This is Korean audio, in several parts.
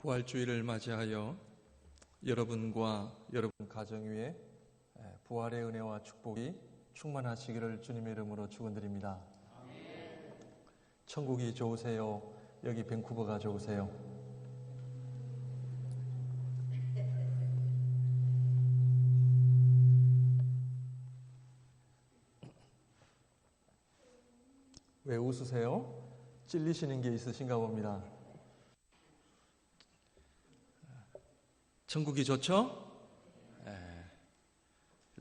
부활주의를 맞이하여 여러분과 여러분 가정 위에 부활의 은혜와 축복이 충만하시기를 주님의 이름으로 축원드립니다. 천국이 좋으세요? 여기 밴쿠버가 좋으세요? 왜 웃으세요? 찔리시는 게 있으신가 봅니다. 천국이 좋죠?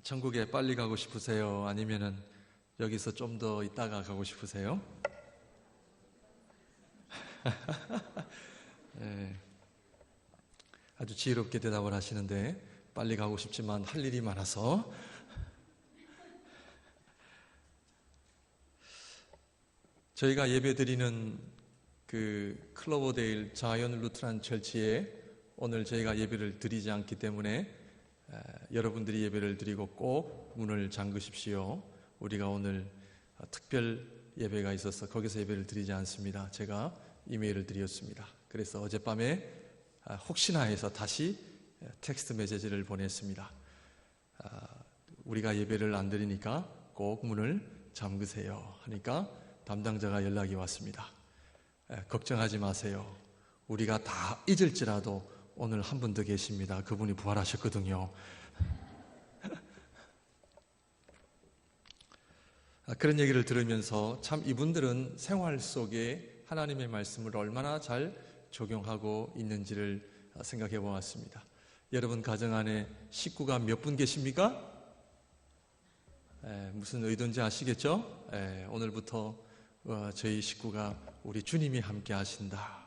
천국에 빨리 가고 싶으세요? 아니면은 여기서 좀 더 있다가 가고 싶으세요? 아주 지혜롭게 대답을 하시는데 빨리 가고 싶지만 할 일이 많아서 저희가 예배드리는 그 클로버데일 자이언 루트란 철치에 오늘 저희가 예배를 드리지 않기 때문에 여러분들이 예배를 드리고 꼭 문을 잠그십시오. 우리가 오늘 특별 예배가 있어서 거기서 예배를 드리지 않습니다. 제가 이메일을 드렸습니다. 그래서 어젯밤에 혹시나 해서 다시 텍스트 메시지를 보냈습니다. 우리가 예배를 안 드리니까 꼭 문을 잠그세요 하니까 담당자가 연락이 왔습니다. 걱정하지 마세요. 우리가 다 잊을지라도 오늘 한 분 더 계십니다. 그분이 부활하셨거든요. 그런 얘기를 들으면서 참 이분들은 생활 속에 하나님의 말씀을 얼마나 잘 적용하고 있는지를 생각해 보았습니다. 여러분 가정 안에 식구가 몇 분 계십니까? 무슨 의도인지 아시겠죠? 오늘부터 저희 식구가 우리 주님이 함께 하신다.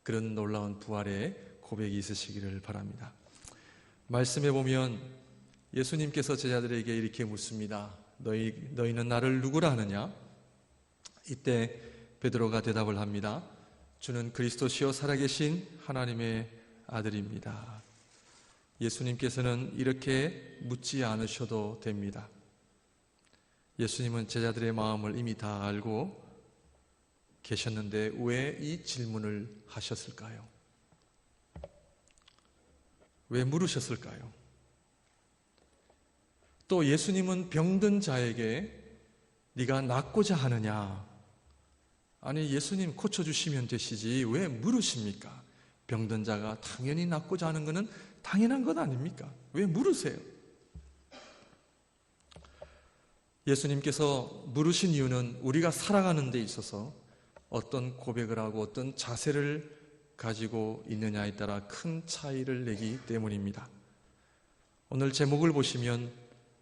그런 놀라운 부활의 고백이 있으시기를 바랍니다. 말씀해 보면 예수님께서 제자들에게 이렇게 묻습니다. 너희는 나를 누구라 하느냐? 이때 베드로가 대답을 합니다. 주는 그리스도시요 살아계신 하나님의 아들입니다. 예수님께서는 이렇게 묻지 않으셔도 됩니다. 예수님은 제자들의 마음을 이미 다 알고 계셨는데 왜 이 질문을 하셨을까요? 왜 물으셨을까요? 또 예수님은 병든 자에게 네가 낫고자 하느냐? 아니 예수님 고쳐주시면 되시지 왜 물으십니까? 병든 자가 당연히 낫고자 하는 것은 당연한 것 아닙니까? 왜 물으세요? 예수님께서 물으신 이유는 우리가 살아가는 데 있어서 어떤 고백을 하고 어떤 자세를 가지고 있느냐에 따라 큰 차이를 내기 때문입니다. 오늘 제목을 보시면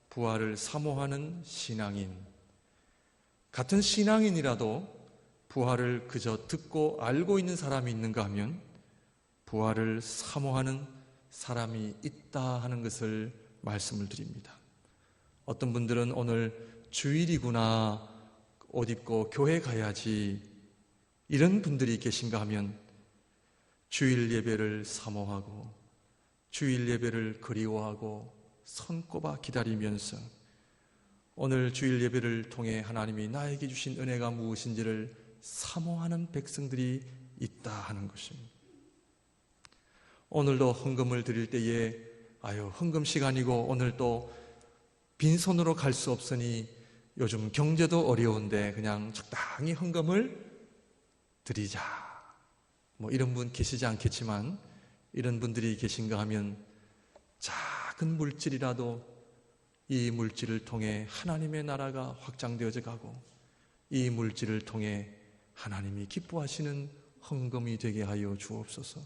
부활을 사모하는 신앙인, 같은 신앙인이라도 부활을 그저 듣고 알고 있는 사람이 있는가 하면 부활을 사모하는 사람이 있다 하는 것을 말씀을 드립니다. 어떤 분들은 오늘 주일이구나, 옷 입고 교회 가야지, 이런 분들이 계신가 하면 주일 예배를 사모하고 주일 예배를 그리워하고 손꼽아 기다리면서 오늘 주일 예배를 통해 하나님이 나에게 주신 은혜가 무엇인지를 사모하는 백성들이 있다 하는 것입니다. 오늘도 헌금을 드릴 때에 헌금 시간이고 오늘 또 빈손으로 갈 수 없으니 요즘 경제도 어려운데 그냥 적당히 헌금을 드리자. 이런 분 계시지 않겠지만 이런 분들이 계신가 하면 작은 물질이라도 이 물질을 통해 하나님의 나라가 확장되어져 가고 이 물질을 통해 하나님이 기뻐하시는 헌금이 되게 하여 주옵소서.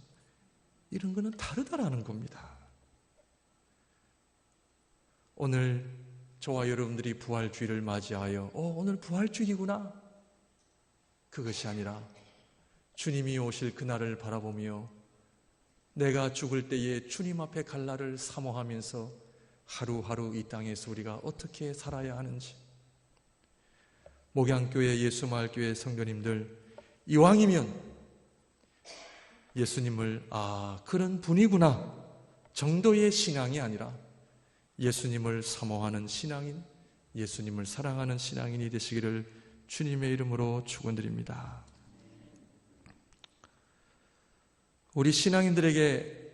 이런 거는 다르다라는 겁니다. 오늘 저와 여러분들이 부활주의를 맞이하여 오늘 부활주의구나, 그것이 아니라 주님이 오실 그날을 바라보며 내가 죽을 때에 주님 앞에 갈 날을 사모하면서 하루하루 이 땅에서 우리가 어떻게 살아야 하는지, 목양교회 예수마을교회 성도님들, 이왕이면 예수님을 그런 분이구나 정도의 신앙이 아니라 예수님을 사모하는 신앙인, 예수님을 사랑하는 신앙인이 되시기를 주님의 이름으로 축원드립니다. 우리 신앙인들에게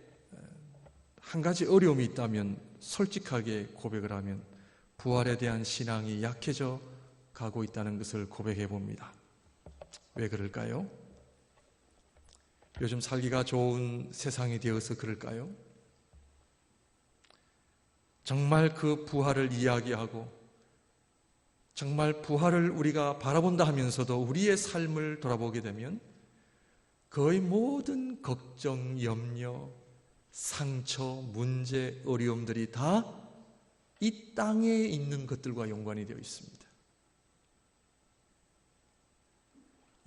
한 가지 어려움이 있다면 솔직하게 고백을 하면 부활에 대한 신앙이 약해져 가고 있다는 것을 고백해 봅니다. 왜 그럴까요? 요즘 살기가 좋은 세상이 되어서 그럴까요? 정말 그 부활을 이야기하고 정말 부활을 우리가 바라본다 하면서도 우리의 삶을 돌아보게 되면 거의 모든 걱정, 염려, 상처, 문제, 어려움들이 다 이 땅에 있는 것들과 연관이 되어 있습니다.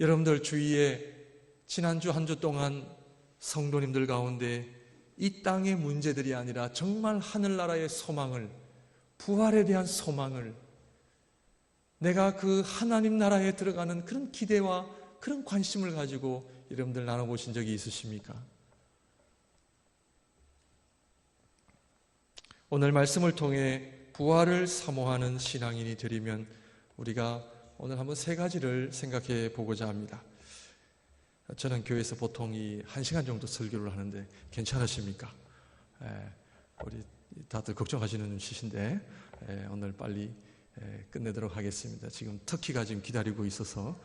여러분들 주위에 지난주 한 주 동안 성도님들 가운데 이 땅의 문제들이 아니라 정말 하늘나라의 소망을, 부활에 대한 소망을, 내가 그 하나님 나라에 들어가는 그런 기대와 그런 관심을 가지고 여러분들 나눠보신 적이 있으십니까? 오늘 말씀을 통해 부활을 사모하는 신앙인이 되려면 우리가 오늘 한번 세 가지를 생각해 보고자 합니다. 저는 교회에서 보통 이 1시간 정도 설교를 하는데 괜찮으십니까? 우리 다들 걱정하시는 눈치신데 오늘 빨리 끝내도록 하겠습니다. 지금 터키가 지금 기다리고 있어서.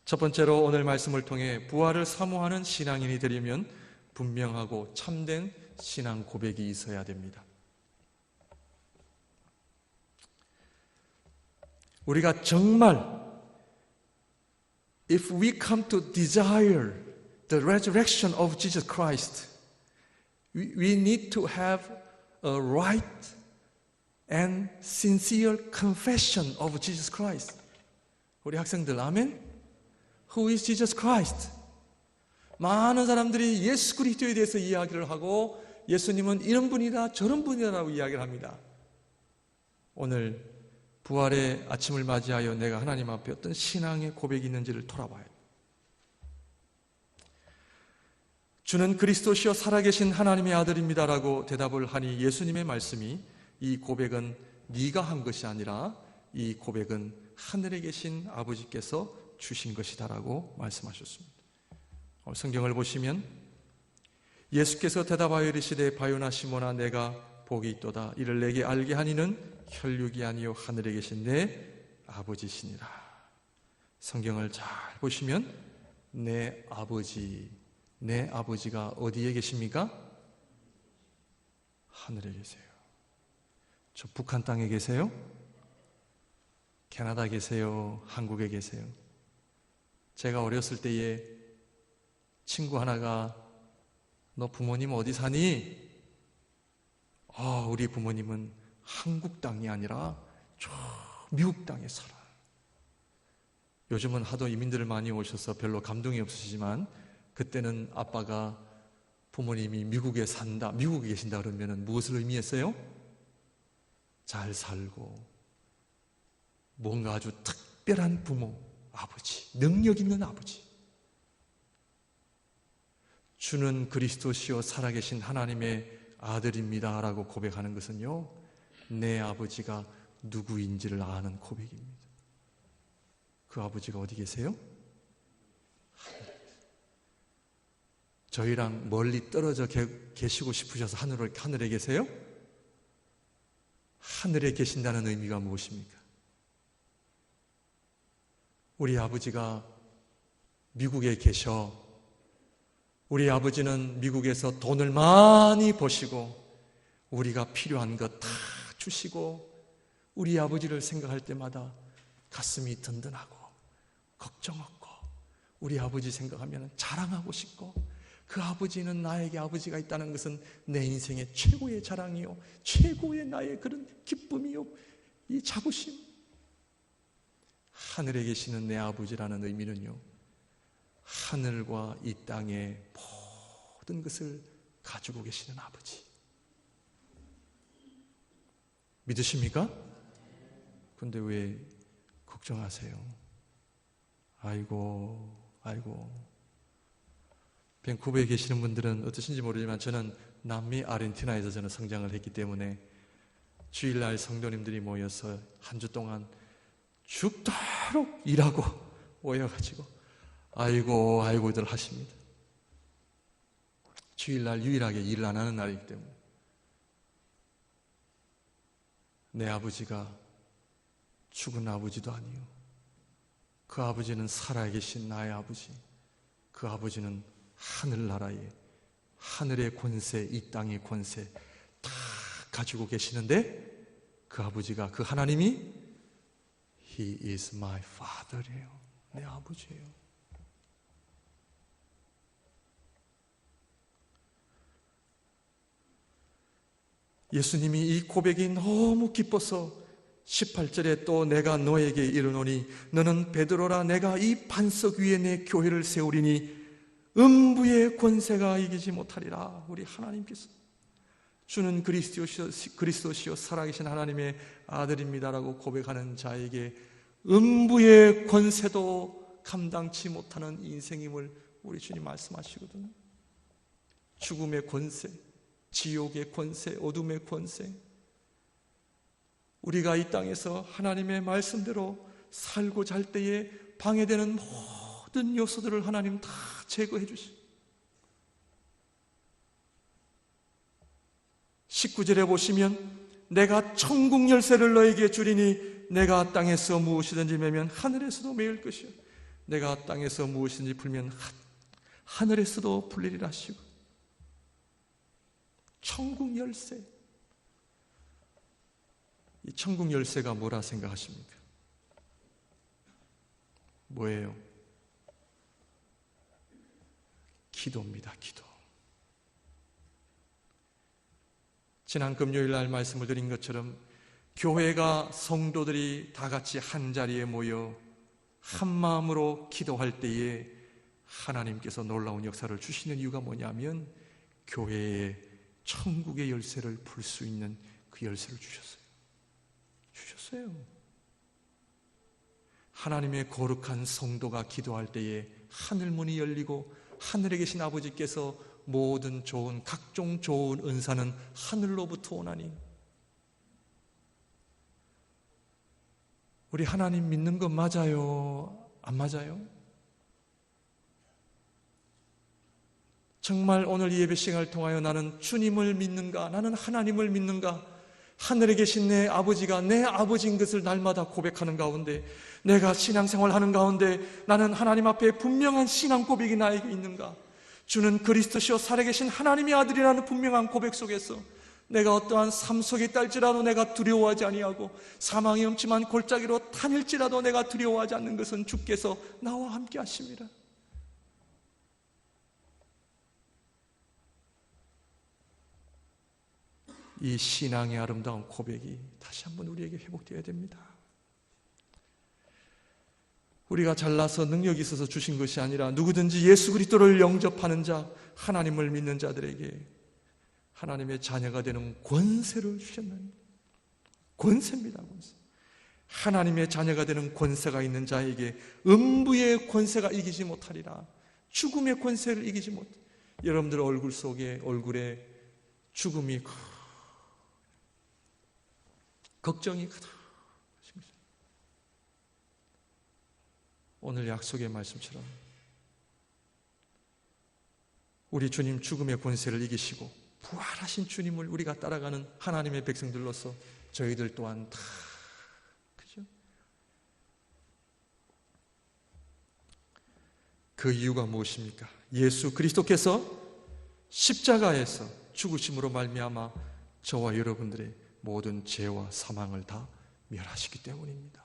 첫 번째로 오늘 말씀을 통해 부활을 사모하는 신앙인이 되려면 분명하고 참된 신앙 고백이 있어야 됩니다. 우리가 정말 if we come to desire the resurrection of Jesus Christ, we need to have a right and sincere confession of Jesus Christ. 우리 학생들 아멘? Who is Jesus Christ? 많은 사람들이 예수 그리스도에 대해서 이야기를 하고 예수님은 이런 분이다 저런 분이다라고 이야기를 합니다. 오늘 부활의 아침을 맞이하여 내가 하나님 앞에 어떤 신앙의 고백이 있는지를 돌아봐야 돼요. 주는 그리스도시요 살아계신 하나님의 아들입니다라고 대답을 하니 예수님의 말씀이 이 고백은 네가 한 것이 아니라 이 고백은 하늘에 계신 아버지께서 주신 것이다라고 말씀하셨습니다. 성경을 보시면 예수께서 대답하여 이르시되 바요나 시몬아 내가 복이 있도다. 이를 내게 알게 하니는 혈육이 아니요 하늘에 계신 내 아버지시니라. 성경을 잘 보시면 내 아버지가 어디에 계십니까? 하늘에 계세요. 저 북한 땅에 계세요? 캐나다 계세요? 한국에 계세요? 제가 어렸을 때에 친구 하나가 너 부모님 어디 사니? 우리 부모님은 한국 땅이 아니라 저 미국 땅에 살아. 요즘은 하도 이민들을 많이 오셔서 별로 감동이 없으시지만 그때는 아빠가 부모님이 미국에 계신다 그러면 무엇을 의미했어요? 잘 살고 뭔가 아주 특별한 부모, 아버지, 능력 있는 아버지. 주는 그리스도시요 살아계신 하나님의 아들입니다 라고 고백하는 것은요 내 아버지가 누구인지를 아는 고백입니다. 그 아버지가 어디 계세요? 저희랑 멀리 떨어져 계시고 싶으셔서 하늘에 계세요? 하늘에 계신다는 의미가 무엇입니까? 우리 아버지가 미국에 계셔. 우리 아버지는 미국에서 돈을 많이 버시고 우리가 필요한 것 다 주시고 우리 아버지를 생각할 때마다 가슴이 든든하고 걱정 없고 우리 아버지 생각하면 자랑하고 싶고 그 아버지는 나에게 아버지가 있다는 것은 내 인생의 최고의 자랑이요 최고의 나의 그런 기쁨이요 이 자부심. 하늘에 계시는 내 아버지라는 의미는요 하늘과 이 땅의 모든 것을 가지고 계시는 아버지. 믿으십니까? 근데 왜 걱정하세요? 아이고. 밴쿠버에 계시는 분들은 어떠신지 모르지만 저는 남미 아르헨티나에서 저는 성장을 했기 때문에 주일날 성도님들이 모여서 한 주 동안 죽도록 일하고 모여가지고 아이고 아이고들 하십니다. 주일날 유일하게 일을 안 하는 날이기 때문에. 내 아버지가 죽은 아버지도 아니요, 그 아버지는 살아계신 나의 아버지, 그 아버지는 하늘나라의, 하늘의 권세, 이 땅의 권세 다 가지고 계시는데, 그 아버지가, 그 하나님이 He is my Father예요. 내 아버지예요. 예수님이 이 고백이 너무 기뻐서 18절에 또 내가 너에게 이르노니 너는 베드로라, 내가 이 반석 위에 내 교회를 세우리니 음부의 권세가 이기지 못하리라. 우리 하나님께서 주는 그리스도시요 살아계신 하나님의 아들입니다라고 고백하는 자에게 음부의 권세도 감당치 못하는 인생임을 우리 주님 말씀하시거든요. 죽음의 권세, 지옥의 권세, 어둠의 권세, 우리가 이 땅에서 하나님의 말씀대로 살고 잘 때에 방해되는 모든 요소들을 하나님 다 제거해 주시고, 19절에 보시면 내가 천국 열쇠를 너에게 주리니 내가 땅에서 무엇이든지 매면 하늘에서도 매일 것이요 내가 땅에서 무엇이든지 풀면 하늘에서도 풀리리라 하시고, 천국 열쇠. 이 천국 열쇠가 뭐라 생각하십니까? 뭐예요? 기도입니다. 기도. 지난 금요일 날 말씀을 드린 것처럼 교회가, 성도들이 다 같이 한 자리에 모여 한 마음으로 기도할 때에 하나님께서 놀라운 역사를 주시는 이유가 뭐냐면, 교회에 천국의 열쇠를 풀 수 있는 그 열쇠를 주셨어요. 하나님의 거룩한 성도가 기도할 때에 하늘문이 열리고 하늘에 계신 아버지께서 모든 좋은, 각종 좋은 은사는 하늘로부터 오나니, 우리 하나님 믿는 거 맞아요? 안 맞아요? 정말 오늘 이 예배 시간을 통하여 나는 주님을 믿는가? 나는 하나님을 믿는가? 하늘에 계신 내 아버지가 내 아버지인 것을 날마다 고백하는 가운데, 내가 신앙생활 하는 가운데 나는 하나님 앞에 분명한 신앙 고백이 나에게 있는가? 주는 그리스도시요 살아계신 하나님의 아들이라는 분명한 고백 속에서 내가 어떠한 삶 속에 있달지라도 내가 두려워하지 아니하고, 사망의 엄침한 골짜기로 다닐지라도 내가 두려워하지 않는 것은 주께서 나와 함께 하십니다. 이 신앙의 아름다운 고백이 다시 한번 우리에게 회복되어야 됩니다. 우리가 잘나서 능력이 있어서 주신 것이 아니라 누구든지 예수 그리스도를 영접하는 자, 하나님을 믿는 자들에게 하나님의 자녀가 되는 권세를 주셨나니, 권세입니다. 권세. 하나님의 자녀가 되는 권세가 있는 자에게 음부의 권세가 이기지 못하리라. 죽음의 권세를 이기지 못. 여러분들 얼굴에 죽음이, 걱정이 가득하십니다. 오늘 약속의 말씀처럼 우리 주님 죽음의 권세를 이기시고 부활하신 주님을 우리가 따라가는 하나님의 백성들로서 저희들 또한 다, 그죠? 그 이유가 무엇입니까? 예수 그리스도께서 십자가에서 죽으심으로 말미암아 저와 여러분들의 모든 죄와 사망을 다 멸하시기 때문입니다.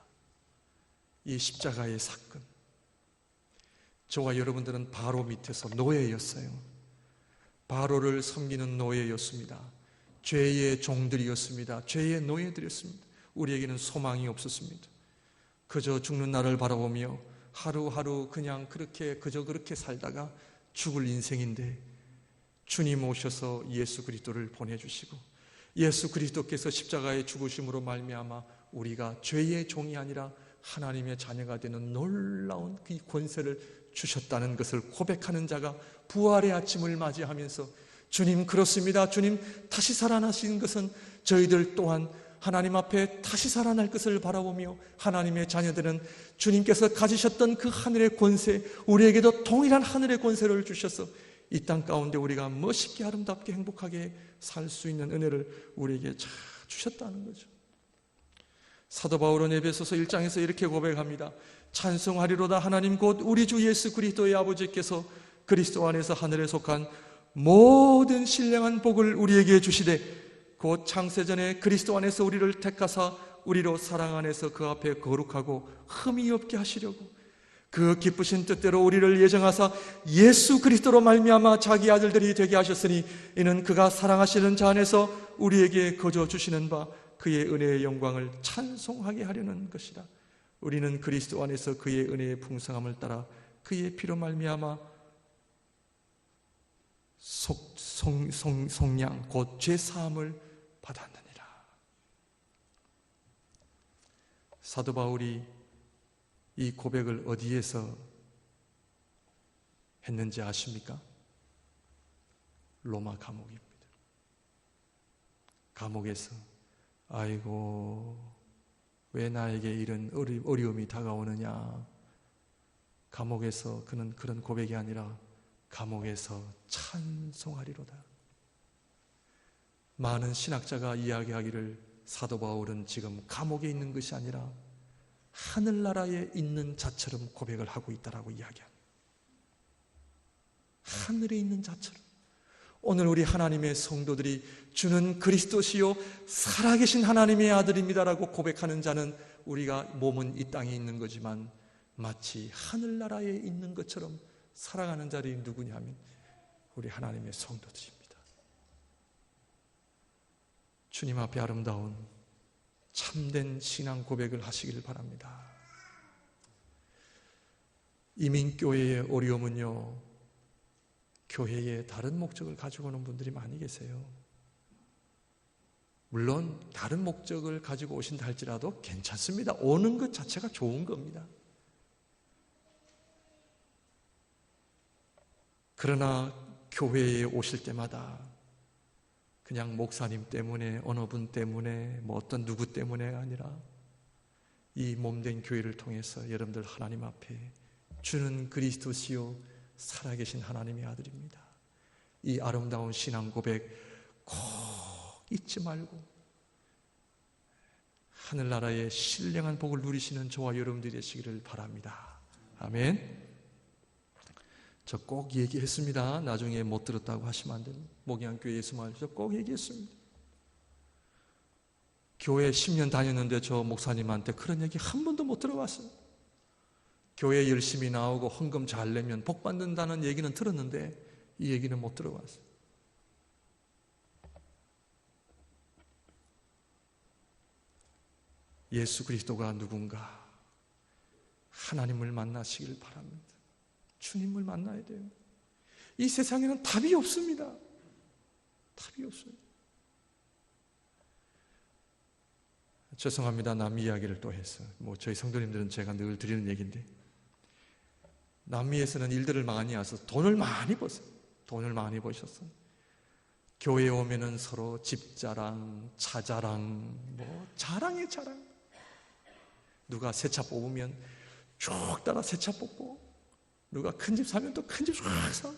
이 십자가의 사건, 저와 여러분들은 바로 밑에서 노예였어요. 바로를 섬기는 노예였습니다. 죄의 종들이었습니다. 죄의 노예들이었습니다. 우리에게는 소망이 없었습니다. 그저 죽는 날을 바라보며 하루하루 그냥 그저 그렇게 살다가 죽을 인생인데, 주님 오셔서 예수 그리스도를 보내주시고 예수 그리스도께서 십자가의 죽으심으로 말미암아 우리가 죄의 종이 아니라 하나님의 자녀가 되는 놀라운 그 권세를 주셨다는 것을 고백하는 자가 부활의 아침을 맞이하면서, 주님 그렇습니다. 주님 다시 살아나신 것은 저희들 또한 하나님 앞에 다시 살아날 것을 바라보며 하나님의 자녀들은 주님께서 가지셨던 그 하늘의 권세, 우리에게도 동일한 하늘의 권세를 주셔서 이 땅 가운데 우리가 멋있게 아름답게 행복하게 살 수 있는 은혜를 우리에게 잘 주셨다는 거죠. 사도 바울은 에베소서 1장에서 이렇게 고백합니다. 찬송하리로다 하나님 곧 우리 주 예수 그리스도의 아버지께서 그리스도 안에서 하늘에 속한 모든 신령한 복을 우리에게 주시되 곧 창세전에 그리스도 안에서 우리를 택하사 우리로 사랑 안에서 그 앞에 거룩하고 흠이 없게 하시려고 그 기쁘신 뜻대로 우리를 예정하사 예수 그리스도로 말미암아 자기 아들들이 되게 하셨으니 이는 그가 사랑하시는 자 안에서 우리에게 거저 주시는 바 그의 은혜의 영광을 찬송하게 하려는 것이라. 우리는 그리스도 안에서 그의 은혜의 풍성함을 따라 그의 피로 말미암아 속량 곧 죄사함을 받았느니라. 사도 바울이 이 고백을 어디에서 했는지 아십니까? 로마 감옥입니다. 감옥에서 아이고 왜 나에게 이런 어려움이 다가오느냐. 감옥에서 그는 그런 고백이 아니라 감옥에서 찬송하리로다. 많은 신학자가 이야기하기를 사도 바울은 지금 감옥에 있는 것이 아니라 하늘나라에 있는 자처럼 고백을 하고 있다라고 이야기합니다. 하늘에 있는 자처럼. 오늘 우리 하나님의 성도들이 주는 그리스도시요 살아계신 하나님의 아들입니다라고 고백하는 자는 우리가 몸은 이 땅에 있는 거지만 마치 하늘나라에 있는 것처럼 살아가는 자들이 누구냐 하면 우리 하나님의 성도들입니다. 주님 앞에 아름다운 참된 신앙 고백을 하시길 바랍니다. 이민교회의 어려움은요, 교회에 다른 목적을 가지고 오는 분들이 많이 계세요. 물론 다른 목적을 가지고 오신다 할지라도 괜찮습니다. 오는 것 자체가 좋은 겁니다. 그러나 교회에 오실 때마다 그냥 목사님 때문에, 어느 분 때문에, 뭐 어떤 누구 때문에가 아니라 이 몸된 교회를 통해서 여러분들 하나님 앞에 주는 그리스도시요 살아계신 하나님의 아들입니다. 이 아름다운 신앙 고백 꼭 잊지 말고 하늘나라의 신령한 복을 누리시는 저와 여러분들이 되시기를 바랍니다. 아멘. 저 꼭 얘기했습니다. 나중에 못 들었다고 하시면 안 됩니다. 목양교회 예수말 저 꼭 얘기했습니다. 교회 10년 다녔는데 저 목사님한테 그런 얘기 한 번도 못 들어봤어요. 교회 열심히 나오고 헌금 잘 내면 복 받는다는 얘기는 들었는데 이 얘기는 못 들어봤어요. 예수 그리스도가 누군가 하나님을 만나시길 바랍니다. 주님을 만나야 돼요. 이 세상에는 답이 없습니다. 답이 없어요. 죄송합니다. 남 이야기를 또 해서 저희 성도님들은 제가 늘 드리는 얘기인데 남미에서는 일들을 많이 해서 돈을 많이 버어요. 돈을 많이 버셨어요. 교회에 오면은 서로 집 자랑, 차 자랑, 자랑에 자랑. 누가 새 차 뽑으면 쭉 따라 새 차 뽑고 누가 큰 집 사면 또 큰 집 쭉 사.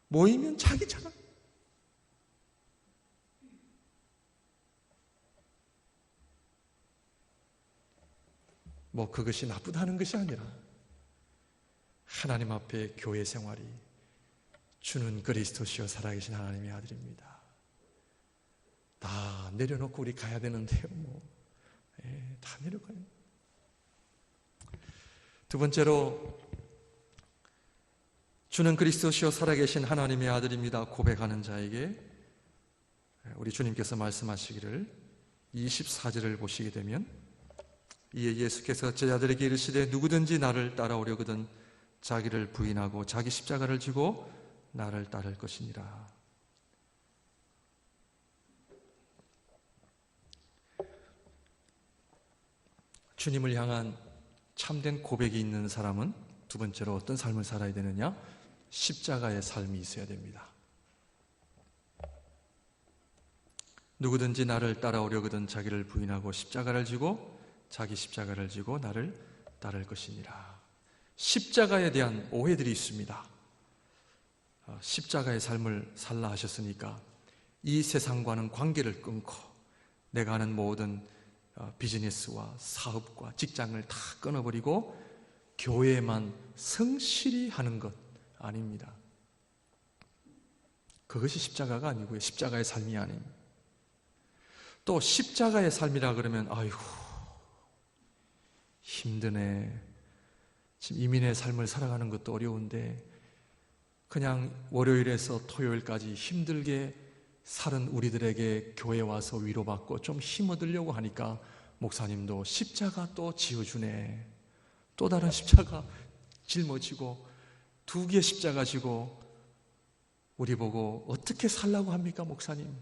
모이면 자기 자랑. 그것이 나쁘다는 것이 아니라 하나님 앞에 교회 생활이 주는 그리스도시요 살아계신 하나님의 아들입니다. 다 내려놓고 우리 가야 되는데요. 다 내려가요. 두 번째로 주는 그리스도시요 살아계신 하나님의 아들입니다 고백하는 자에게 우리 주님께서 말씀하시기를 24절을 보시게 되면 이에 예수께서 제자들에게 이르시되 누구든지 나를 따라오려거든 자기를 부인하고 자기 십자가를 지고 나를 따를 것이니라. 주님을 향한 참된 고백이 있는 사람은 두 번째로 어떤 삶을 살아야 되느냐? 십자가의 삶이 있어야 됩니다. 누구든지 나를 따라오려거든 자기를 부인하고 십자가를 지고 자기 십자가를 지고 나를 따를 것이니라. 십자가에 대한 오해들이 있습니다. 십자가의 삶을 살라 하셨으니까 이 세상과는 관계를 끊고 내가 하는 모든 비즈니스와 사업과 직장을 다 끊어버리고 교회만 성실히 하는 것 아닙니다. 그것이 십자가가 아니고요. 십자가의 삶이 아닙니다. 또 십자가의 삶이라 그러면 아이고 힘드네. 지금 이민의 삶을 살아가는 것도 어려운데 그냥 월요일에서 토요일까지 힘들게 살은 우리들에게 교회 와서 위로받고 좀 힘 얻으려고 하니까 목사님도 십자가 또 지어주네. 또 다른 십자가 짊어지고 2개의 십자가 지고 우리 보고 어떻게 살라고 합니까 목사님?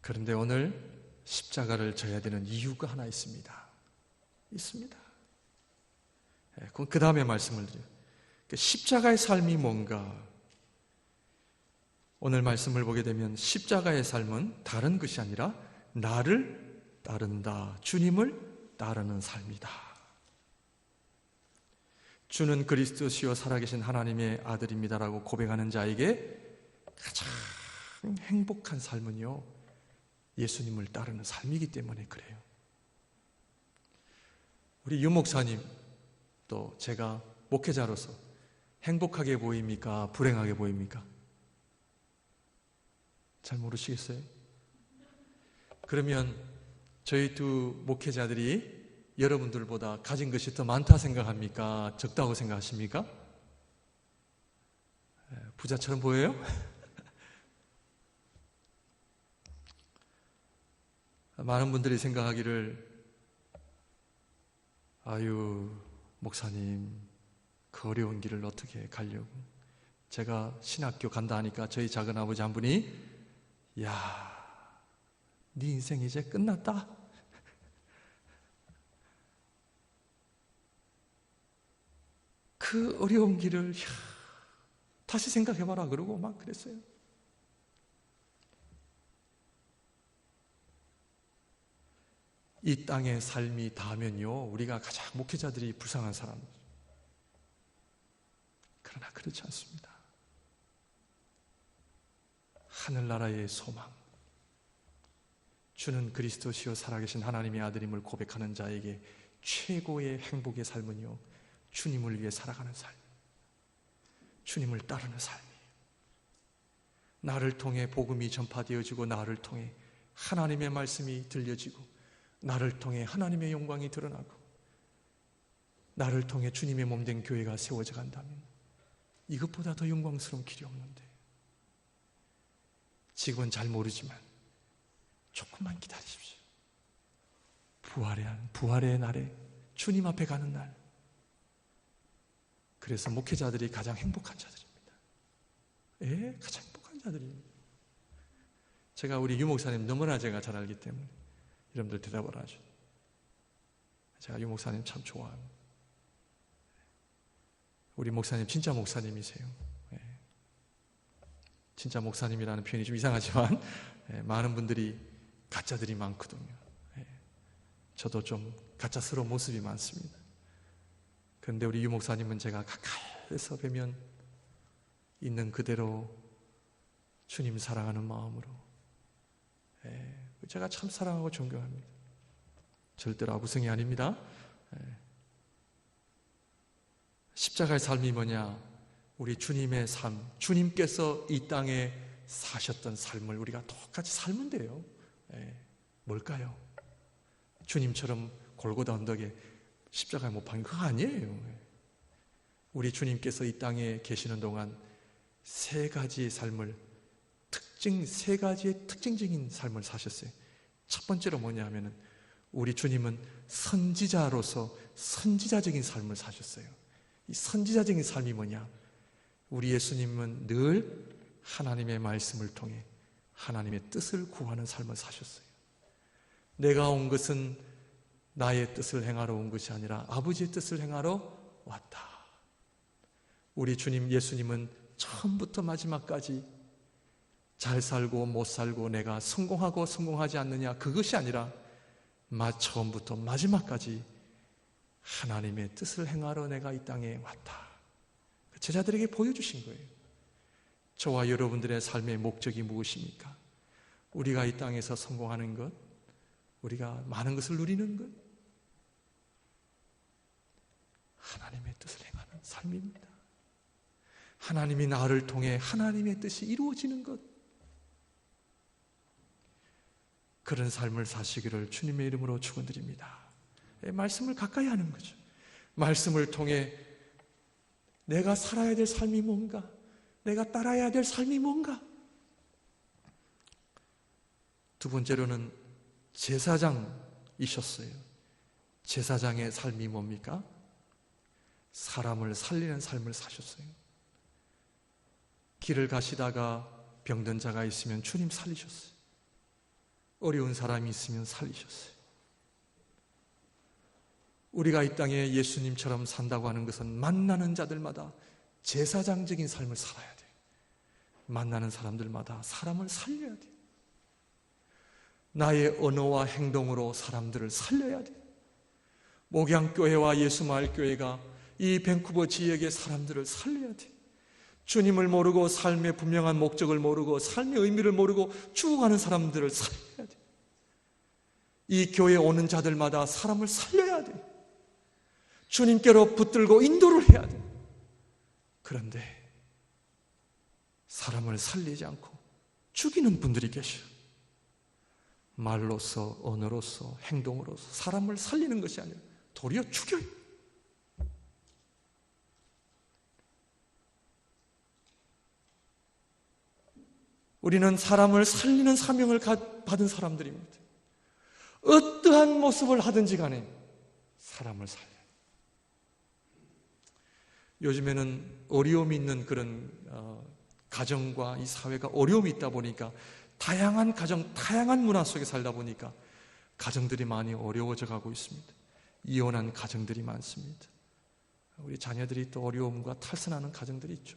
그런데 오늘 십자가를 져야 되는 이유가 하나 있습니다. 그 다음에 말씀을 드려요. 십자가의 삶이 뭔가? 오늘 말씀을 보게 되면 십자가의 삶은 다른 것이 아니라 나를 따른다. 주님을 따르는 삶이다. 주는 그리스도시요 살아계신 하나님의 아들입니다라고 고백하는 자에게 가장 행복한 삶은요, 예수님을 따르는 삶이기 때문에 그래요. 우리 유 목사님 또 제가 목회자로서 행복하게 보입니까? 불행하게 보입니까? 잘 모르시겠어요? 그러면 저희 두 목회자들이 여러분들보다 가진 것이 더 많다 생각합니까? 적다고 생각하십니까? 부자처럼 보여요? 많은 분들이 생각하기를 아유 목사님 그 어려운 길을 어떻게 가려고. 제가 신학교 간다 하니까 저희 작은아버지 한 분이 야, 네 인생 이제 끝났다. 그 어려운 길을 다시 생각해봐라 그러고 막 그랬어요. 이 땅의 삶이 다면요 우리가 가장 목회자들이 불쌍한 사람이죠. 그러나 그렇지 않습니다. 하늘나라의 소망, 주는 그리스도시요 살아계신 하나님의 아들임을 고백하는 자에게 최고의 행복의 삶은요 주님을 위해 살아가는 삶, 주님을 따르는 삶이에요. 나를 통해 복음이 전파되어지고 나를 통해 하나님의 말씀이 들려지고 나를 통해 하나님의 영광이 드러나고 나를 통해 주님의 몸된 교회가 세워져 간다면 이것보다 더 영광스러운 길이 없는데 지금은 잘 모르지만 조금만 기다리십시오. 부활의 날에 주님 앞에 가는 날, 그래서 목회자들이 가장 행복한 자들입니다. 가장 행복한 자들입니다. 제가 우리 유 목사님 너무나 제가 잘 알기 때문에 여러분들 대답을 하죠. 제가 유 목사님 참 좋아합니다. 우리 목사님 진짜 목사님이세요. 진짜 목사님이라는 표현이 좀 이상하지만 많은 분들이 가짜들이 많거든요. 저도 좀 가짜스러운 모습이 많습니다. 그런데 우리 유 목사님은 제가 가까이에서 뵈면 있는 그대로 주님 사랑하는 마음으로 제가 참 사랑하고 존경합니다. 절대로 아부성이 아닙니다. 십자가의 삶이 뭐냐? 우리 주님의 삶, 주님께서 이 땅에 사셨던 삶을 우리가 똑같이 살면 돼요. 뭘까요? 주님처럼 골고다 언덕에 십자가에 못 박힌 그거 아니에요. 우리 주님께서 이 땅에 계시는 동안 세 가지의 특징적인 삶을 사셨어요. 첫 번째로 뭐냐 하면은 우리 주님은 선지자로서 선지자적인 삶을 사셨어요. 이 선지자적인 삶이 뭐냐? 우리 예수님은 늘 하나님의 말씀을 통해 하나님의 뜻을 구하는 삶을 사셨어요. 내가 온 것은 나의 뜻을 행하러 온 것이 아니라 아버지의 뜻을 행하러 왔다. 우리 주님 예수님은 처음부터 마지막까지 잘 살고 못 살고 내가 성공하고 성공하지 않느냐, 그것이 아니라 처음부터 마지막까지 하나님의 뜻을 행하러 내가 이 땅에 왔다. 제자들에게 보여주신 거예요. 저와 여러분들의 삶의 목적이 무엇입니까? 우리가 이 땅에서 성공하는 것, 우리가 많은 것을 누리는 것, 하나님의 뜻을 행하는 삶입니다. 하나님이 나를 통해 하나님의 뜻이 이루어지는 것, 그런 삶을 사시기를 주님의 이름으로 축원드립니다. 말씀을 가까이 하는 거죠. 말씀을 통해 내가 살아야 될 삶이 뭔가, 내가 따라야 될 삶이 뭔가. 두 번째로는 제사장이셨어요. 제사장의 삶이 뭡니까? 사람을 살리는 삶을 사셨어요. 길을 가시다가 병든 자가 있으면 주님 살리셨어요. 어려운 사람이 있으면 살리셨어요. 우리가 이 땅에 예수님처럼 산다고 하는 것은 만나는 자들마다 제사장적인 삶을 살아야 돼요. 만나는 사람들마다 사람을 살려야 돼요. 나의 언어와 행동으로 사람들을 살려야 돼요. 목양교회와 예수마을교회가 이 밴쿠버 지역의 사람들을 살려야 돼요. 주님을 모르고 삶의 분명한 목적을 모르고 삶의 의미를 모르고 죽어가는 사람들을 살려야 돼요. 이 교회에 오는 자들마다 사람을 살려야 돼요. 주님께로 붙들고 인도를 해야 돼요. 그런데 사람을 살리지 않고 죽이는 분들이 계셔요. 말로서, 언어로서, 행동으로서 사람을 살리는 것이 아니라 도리어 죽여요. 우리는 사람을 살리는 사명을 받은 사람들입니다. 어떠한 모습을 하든지 간에 사람을 살려요. 요즘에는 어려움이 있는 그런 가정과 이 사회가 어려움이 있다 보니까 다양한 가정, 다양한 문화 속에 살다 보니까 가정들이 많이 어려워져 가고 있습니다. 이혼한 가정들이 많습니다. 우리 자녀들이 또 어려움과 탈선하는 가정들이 있죠.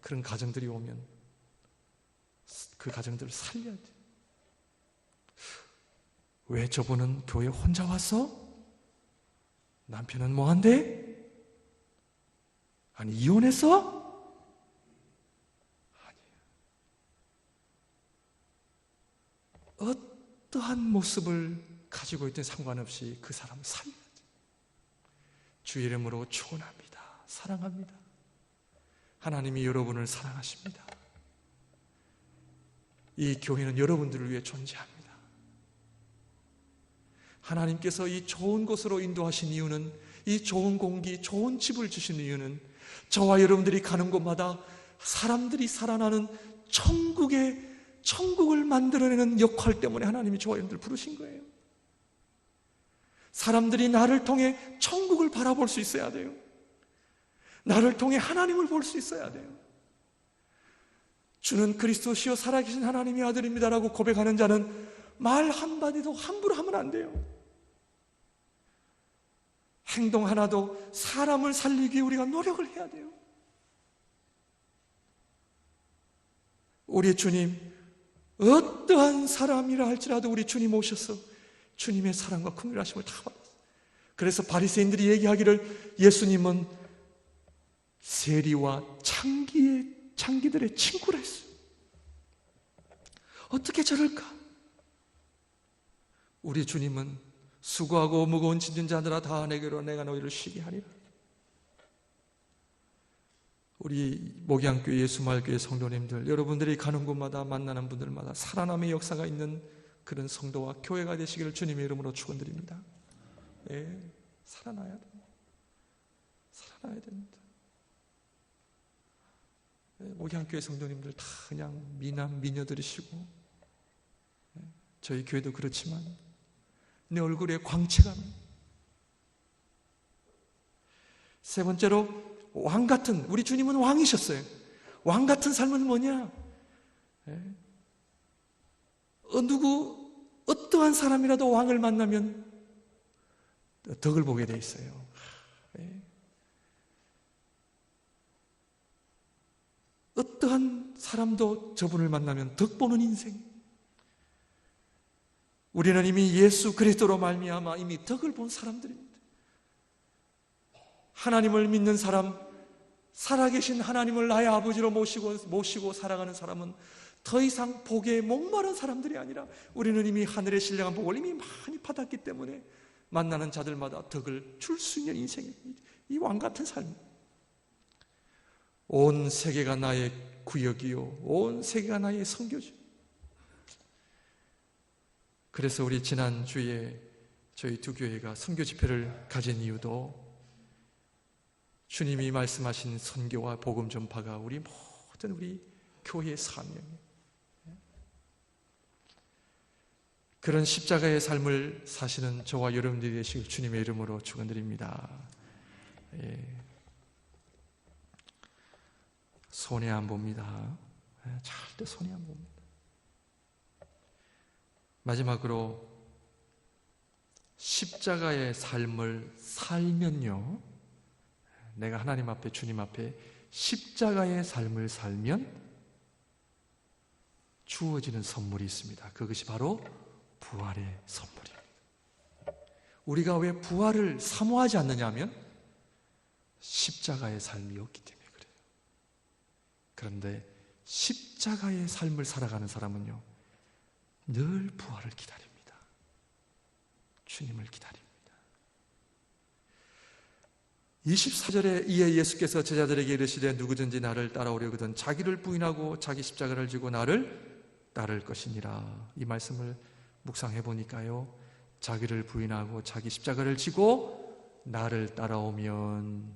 그런 가정들이 오면 그 가정들을 살려야 돼요. 왜 저분은 교회 혼자 와서? 남편은 뭐한대? 아니, 이혼해서? 아니에요. 어떠한 모습을 가지고 있든 상관없이 그 사람을 살려야 돼요. 주의 이름으로 축원합니다. 사랑합니다. 하나님이 여러분을 사랑하십니다. 이 교회는 여러분들을 위해 존재합니다. 하나님께서 이 좋은 곳으로 인도하신 이유는, 이 좋은 공기, 좋은 집을 주신 이유는 저와 여러분들이 가는 곳마다 사람들이 살아나는 천국을 만들어내는 역할 때문에 하나님이 저와 여러분들을 부르신 거예요. 사람들이 나를 통해 천국을 바라볼 수 있어야 돼요. 나를 통해 하나님을 볼 수 있어야 돼요. 주는 그리스도시요 살아계신 하나님의 아들입니다라고 고백하는 자는 말 한마디도 함부로 하면 안 돼요. 행동 하나도 사람을 살리기 위해 우리가 노력을 해야 돼요. 우리 주님, 어떠한 사람이라 할지라도 우리 주님 오셔서 주님의 사랑과 긍휼하심을 다 받았어요. 그래서 바리새인들이 얘기하기를 예수님은 세리와 창기들의 친구라 했어요. 어떻게 저럴까? 우리 주님은 수고하고 무거운 짐진 자들아 다 내게로 내가 너희를 쉬게 하리라. 우리 목양교회 예수마을교회 성도님들, 여러분들이 가는 곳마다 만나는 분들마다 살아남의 역사가 있는 그런 성도와 교회가 되시기를 주님의 이름으로 축원드립니다. 예, 살아나야 됩니다. 살아나야 됩니다. 목양교회 성도님들 다 그냥 미남 미녀들이시고, 저희 교회도 그렇지만 내 얼굴에 광채가 나요. 세 번째로 왕같은, 우리 주님은 왕이셨어요. 왕같은 삶은 뭐냐? 어떠한 사람이라도 왕을 만나면 덕을 보게 돼 있어요. 어떠한 사람도 저분을 만나면 덕보는 인생. 우리는 이미 예수 그리스도로 말미암아 이미 덕을 본 사람들입니다. 하나님을 믿는 사람, 살아계신 하나님을 나의 아버지로 모시고 살아가는 사람은 더 이상 복에 목마른 사람들이 아니라 우리는 이미 하늘의 신령한 복을 이미 많이 받았기 때문에 만나는 자들마다 덕을 줄 수 있는 인생입니다. 이 왕같은 삶. 온 세계가 나의 구역이요, 온 세계가 나의 선교지. 그래서 우리 지난주에 저희 두 교회가 선교 집회를 가진 이유도 주님이 말씀하신 선교와 복음 전파가 우리 모든 우리 교회의 사명이에요. 그런 십자가의 삶을 사시는 저와 여러분들이 되시길 주님의 이름으로 축원드립니다. 손해 안 봅니다. 절대 손해 안 봅니다. 마지막으로 십자가의 삶을 살면요, 내가 하나님 앞에, 주님 앞에 십자가의 삶을 살면 주어지는 선물이 있습니다. 그것이 바로 부활의 선물입니다. 우리가 왜 부활을 사모하지 않느냐 하면 십자가의 삶이 없기 때문에 그래요. 그런데 십자가의 삶을 살아가는 사람은요, 늘 부활을 기다립니다. 주님을 기다립니다. 24절에 이에 예수께서 제자들에게 이르시되 누구든지 나를 따라오려거든 자기를 부인하고 자기 십자가를 지고 나를 따를 것이니라. 이 말씀을 묵상해 보니까요, 자기를 부인하고 자기 십자가를 지고 나를 따라오면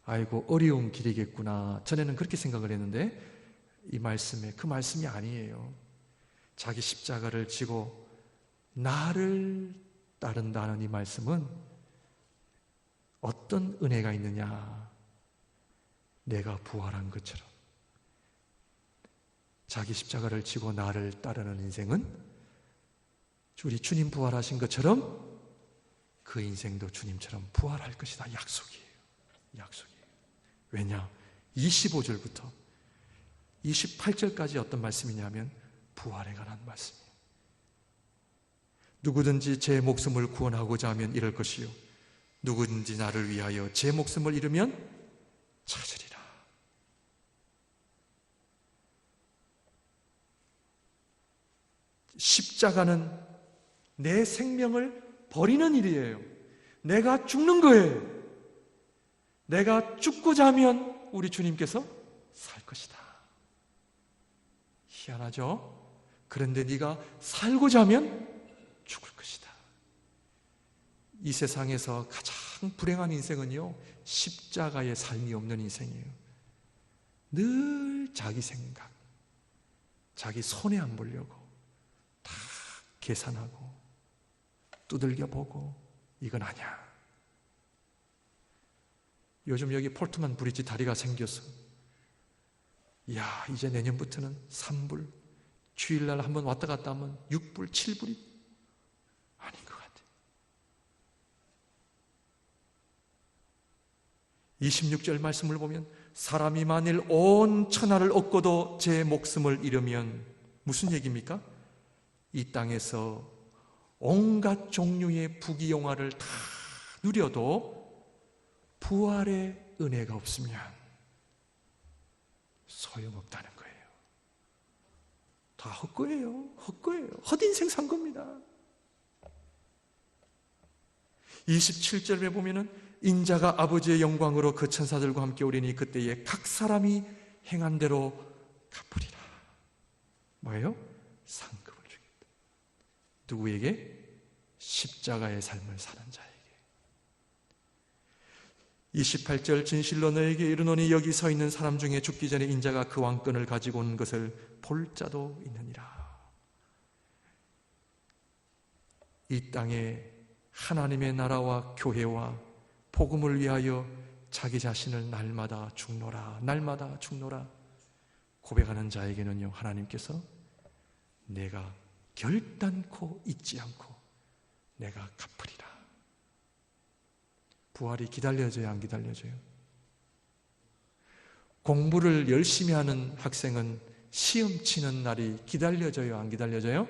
아이고 어려운 길이겠구나. 전에는 그렇게 생각을 했는데 이 말씀에 그 말씀이 아니에요. 자기 십자가를 지고 나를 따른다는 이 말씀은 어떤 은혜가 있느냐, 내가 부활한 것처럼 자기 십자가를 지고 나를 따르는 인생은 우리 주님 부활하신 것처럼 그 인생도 주님처럼 부활할 것이다. 약속이에요. 약속이에요. 왜냐? 25절부터 28절까지 어떤 말씀이냐면 부활에 관한 말씀이에요. 누구든지 제 목숨을 구원하고자 하면 이럴 것이요, 누구든지 나를 위하여 제 목숨을 잃으면 찾으리라. 십자가는 내 생명을 버리는 일이에요. 내가 죽는 거예요. 내가 죽고자 하면 우리 주님께서 살 것이다. 희한하죠? 그런데 네가 살고자 하면 죽을 것이다. 이 세상에서 가장 불행한 인생은요, 십자가의 삶이 없는 인생이에요. 늘 자기 생각, 자기 손해 안 보려고 다 계산하고 두들겨 보고 이건 아니야. 요즘 여기 폴트만 브리지 다리가 생겨서 이야, 이제 내년부터는 3불, 주일날 한번 왔다 갔다 하면 6불, 7불이 아닌 것 같아요. 26절 말씀을 보면 사람이 만일 온 천하를 얻고도 제 목숨을 잃으면 무슨 얘기입니까? 이 땅에서 온갖 종류의 부귀영화를 다 누려도 부활의 은혜가 없으면 소용없다는 거예요. 다 헛거예요. 헛거예요. 헛인생 산 겁니다. 27절에 보면은 인자가 아버지의 영광으로 그 천사들과 함께 오리니 그때에 각 사람이 행한 대로 갚으리라. 뭐예요? 상급을 주겠다. 누구에게? 십자가의 삶을 사는 자에게. 28절 진실로 너에게 이르노니 여기 서 있는 사람 중에 죽기 전에 인자가 그 왕권을 가지고 온 것을 볼 자도 있느니라. 이 땅에 하나님의 나라와 교회와 복음을 위하여 자기 자신을 날마다 죽노라, 날마다 죽노라 고백하는 자에게는요, 하나님께서 내가 결단코 잊지 않고 내가 갚으리라. 부활이 기다려져요, 안 기다려져요? 공부를 열심히 하는 학생은 시험 치는 날이 기다려져요, 안 기다려져요?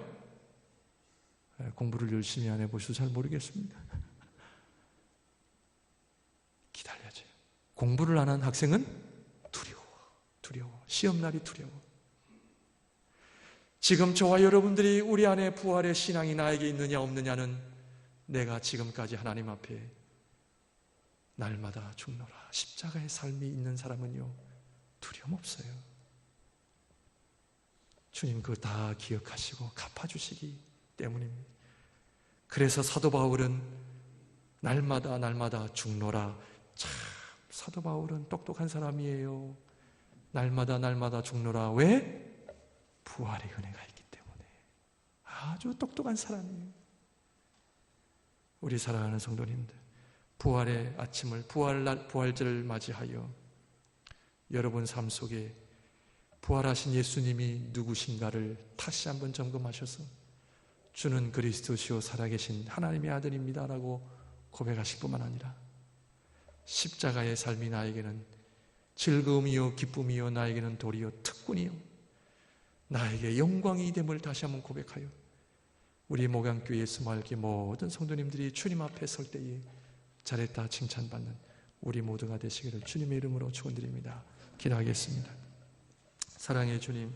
공부를 열심히 안 해보셔서 잘 모르겠습니다. 기다려져요. 공부를 안 한 학생은 두려워. 시험날이 두려워. 지금 저와 여러분들이 우리 안에 부활의 신앙이 나에게 있느냐 없느냐는 내가 지금까지 하나님 앞에 날마다 죽노라 십자가의 삶이 있는 사람은요 두려움 없어요. 주님 그거 다 기억하시고 갚아주시기 때문입니다. 그래서 사도 바울은 날마다 죽노라. 참 사도 바울은 똑똑한 사람이에요. 날마다 죽노라. 왜? 부활의 은혜가 있기 때문에. 아주 똑똑한 사람이에요. 우리 사랑하는 성도님들, 부활의 아침을, 부활절을 맞이하여 여러분 삶 속에 부활하신 예수님이 누구신가를 다시 한번 점검하셔서 주는 그리스도시요 살아계신 하나님의 아들입니다 라고 고백하실 뿐만 아니라 십자가의 삶이 나에게는 즐거움이요 기쁨이요 나에게는 도리요 특권이요 나에게 영광이 됨을 다시 한번 고백하여 우리 목양교회 스마일교회 모든 성도님들이 주님 앞에 설 때에 잘했다 칭찬받는 우리 모두가 되시기를 주님의 이름으로 축원드립니다. 기도하겠습니다. 사랑의 주님,